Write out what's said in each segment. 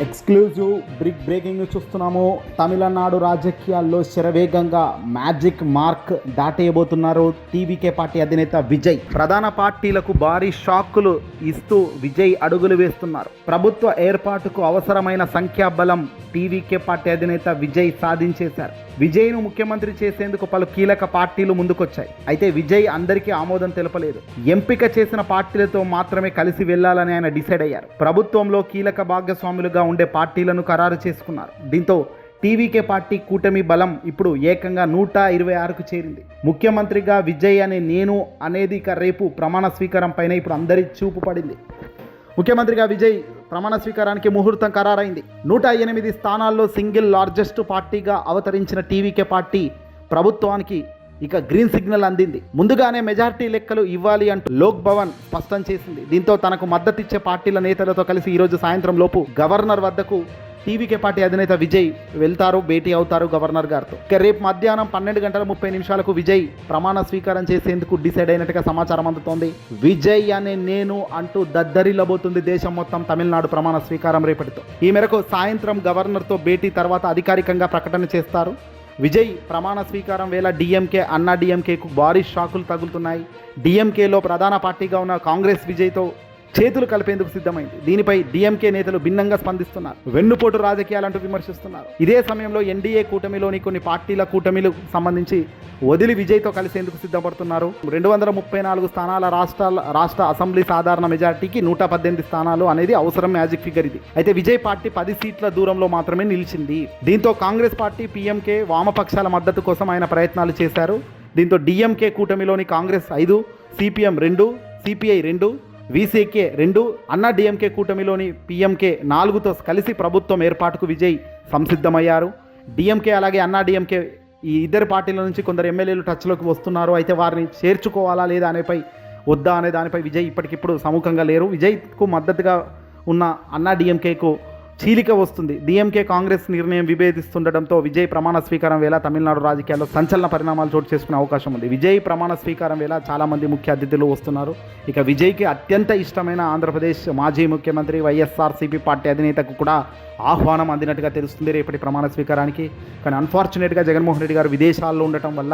Exclusive breaking news చూస్తున్నాము. తమిళనాడు రాజకీయాల్లో శరవేగంగా మ్యాజిక్ మార్క్ దాటేయబోతున్నారు టీవీకే పార్టీ అధినేత విజయ్. ప్రధాన పార్టీలకు భారీ షాక్కులు ఇస్తూ విజయ్ అడుగులు వేస్తున్నారు. ప్రభుత్వ ఏర్పాటుకు అవసరమైన సంఖ్యాబలం టీవీకే పార్టీ అధినేత విజయ్ సాధించేశారు. విజయ్ను ముఖ్యమంత్రి చేసేందుకు పలు కీలక పార్టీలు ముందుకొచ్చాయి. అయితే విజయ్ అందరికీ ఆమోదం తెలపలేదు. ఎంపిక చేసిన పార్టీలతో మాత్రమే కలిసి వెళ్లాలని ఆయన డిసైడ్ అయ్యారు. ప్రభుత్వంలో కీలక భాగస్వాములుగా ఉండే పార్టీలను ఖరారు చేసుకున్నారు. దీంతో టీవీకే పార్టీ కూటమి బలం ఇప్పుడు ఏకంగా 126కు చేరింది. ముఖ్యమంత్రిగా విజయ్ అనే నేను అనేది రేపు ప్రమాణ స్వీకారం పైన ఇప్పుడు అందరి చూపు పడింది. ముఖ్యమంత్రిగా విజయ్ ప్రమాణ స్వీకారానికి ముహూర్తం ఖరారైంది. 108 స్థానాల్లో సింగిల్ లార్జెస్ట్ పార్టీగా అవతరించిన టీవీకే పార్టీ ప్రభుత్వానికి ఇక గ్రీన్ సిగ్నల్ అందింది. ముందుగానే మెజార్టీ లెక్కలు ఇవ్వాలి అంటూ లోక్ భవన్ స్పష్టం చేసింది. దీంతో తనకు మద్దతిచ్చే పార్టీల నేతలతో కలిసి ఈరోజు సాయంత్రం లోపు గవర్నర్ వద్దకు టీవీకే పార్టీ అధినేత విజయ్ వెళ్తారు, భేటీ అవుతారు గవర్నర్ గారితో. ఇక రేపు మధ్యాహ్నం 12:30 విజయ్ ప్రమాణ స్వీకారం చేసేందుకు డిసైడ్ అయినట్టుగా సమాచారం అందుతోంది. విజయ్ అనే నేను అంటూ దద్దరిల్లబోతుంది దేశం మొత్తం తమిళనాడు ప్రమాణ స్వీకారం రేపటితో. ఈ మేరకు సాయంత్రం గవర్నర్తో భేటీ తర్వాత అధికారికంగా ప్రకటన చేస్తారు. విజయ్ ప్రమాణ స్వీకారం వేళ డిఎంకే, అన్నా డిఎంకేకు భారీ షాకులు తగులుతున్నాయి. డిఎంకేలో ప్రధాన పార్టీగా ఉన్న కాంగ్రెస్ విజయ్తో చేతులు కలిపేందుకు సిద్ధమైంది. దీనిపై డిఎంకే నేతలు భిన్నంగా స్పందిస్తున్నారు. వెన్నుపోటు రాజకీయాలంటూ విమర్శిస్తున్నారు. ఇదే సమయంలో ఎన్డీఏ కూటమిలోని కొన్ని పార్టీల కూటమిలకు సంబంధించి వదిలి విజయ్తో కలిసేందుకు సిద్ధపడుతున్నారు. 234 స్థానాల రాష్ట్ర అసెంబ్లీ సాధారణ మెజార్టీకి 118 స్థానాలు అనేది అవసరం మ్యాజిక్ ఫిగర్ ఇది. అయితే విజయ్ పార్టీ 10 సీట్ల దూరంలో మాత్రమే నిలిచింది. దీంతో కాంగ్రెస్ పార్టీ, పీఎంకే, వామపక్షాల మద్దతు కోసం ఆయన ప్రయత్నాలు చేశారు. దీంతో డిఎంకే కూటమిలోని Congress 5, CPM 2, CPI 2, VCK 2, Anna DMK కూటమిలోని PMK 4తో కలిసి ప్రభుత్వం ఏర్పాటుకు విజయ్ సంసిద్ధమయ్యారు. డిఎంకే అలాగే అన్నా డిఎంకే ఈ ఇద్దరు పార్టీల నుంచి కొందరు ఎమ్మెల్యేలు టచ్లోకి వస్తున్నారు. అయితే వారిని చేర్చుకోవాలా లేదా వద్దా అనే దానిపై విజయ్ ఇప్పటికిప్పుడు సముఖంగా లేరు. విజయ్కు మద్దతుగా ఉన్న అన్నా డిఎంకేకు చీలిక వస్తుంది. డిఎంకే కాంగ్రెస్ నిర్ణయం విభేదిస్తుండటంతో విజయ్ ప్రమాణ స్వీకారం వేళ తమిళనాడు రాజకీయాల్లో సంచలన పరిణామాలు చోటు చేసుకునే అవకాశం ఉంది. విజయ్ ప్రమాణ స్వీకారం వేళ చాలామంది ముఖ్య అతిథులు వస్తున్నారు. ఇక విజయ్కి అత్యంత ఇష్టమైన ఆంధ్రప్రదేశ్ మాజీ ముఖ్యమంత్రి వైఎస్ఆర్సీపీ పార్టీ అధినేతకు కూడా ఆహ్వానం అందినట్టుగా తెలుస్తుంది రేపటి ప్రమాణ స్వీకారానికి. కానీ అన్ఫార్చునేట్గా జగన్మోహన్ రెడ్డి గారు విదేశాల్లో ఉండటం వల్ల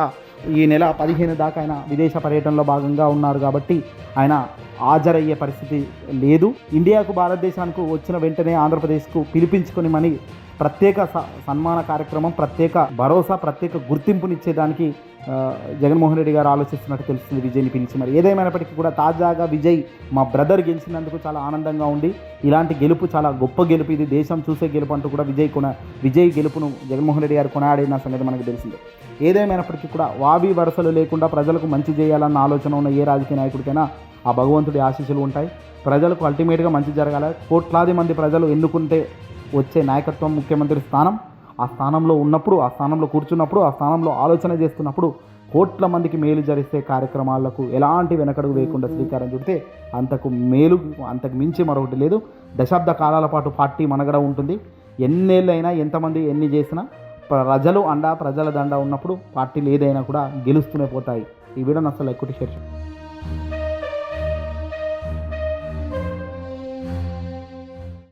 ఈ నెల 15 దాకా ఆయన విదేశ పర్యటనలో భాగంగా ఉన్నారు కాబట్టి ఆయన హాజరయ్యే పరిస్థితి లేదు. ఇండియాకు, భారతదేశానికి వచ్చిన వెంటనే ఆంధ్రప్రదేశ్కు పిలిపించుకొని మని ప్రత్యేక సన్మాన కార్యక్రమం, ప్రత్యేక భరోసా, ప్రత్యేక గుర్తింపునిచ్చేదానికి జగన్మోహన్ రెడ్డి గారు ఆలోచిస్తున్నట్టు తెలుస్తుంది విజయ్ని పిలిచి. మరి ఏదేమైనప్పటికీ కూడా తాజాగా విజయ్ మా బ్రదర్ గెలిచినందుకు చాలా ఆనందంగా ఉంది. ఇలాంటి గెలుపు చాలా గొప్ప గెలుపు, ఇది దేశం చూసే గెలుపు అంటూ కూడా విజయ్ గెలుపును జగన్మోహన్ రెడ్డి గారు కొనాడిన సంగతి మనకు తెలిసిందే. ఏదేమైనప్పటికీ కూడా వావి వరుసలు లేకుండా ప్రజలకు మంచి చేయాలన్న ఆలోచన ఉన్న ఏ రాజకీయ నాయకుడికైనా ఆ భగవంతుడి ఆశీస్సులు ఉంటాయి. ప్రజలకు అల్టిమేట్గా మంచి జరగాలి. కోట్లాది మంది ప్రజలు ఎన్నుకుంటే వచ్చే నాయకత్వం ముఖ్యమంత్రి స్థానం. ఆ స్థానంలో ఉన్నప్పుడు, ఆ స్థానంలో కూర్చున్నప్పుడు, ఆ స్థానంలో ఆలోచన చేస్తున్నప్పుడు కోట్ల మందికి మేలు జరిస్తే కార్యక్రమాలకు ఎలాంటి వెనకడుగు వేయకుండా శ్రీకారం చుడితే అంతకు మించి మరొకటి లేదు. దశాబ్ద కాలాల పాటు పార్టీ మనగడ ఉంటుంది. ఎన్నేళ్ళైనా, ఎంతమంది ఎన్ని చేసినా ప్రజల దండ ఉన్నప్పుడు పార్టీలు ఏదైనా కూడా గెలుస్తూనే పోతాయి. ఈ వీడియోని అసలు ఎక్కువ షేర్ చేయండి.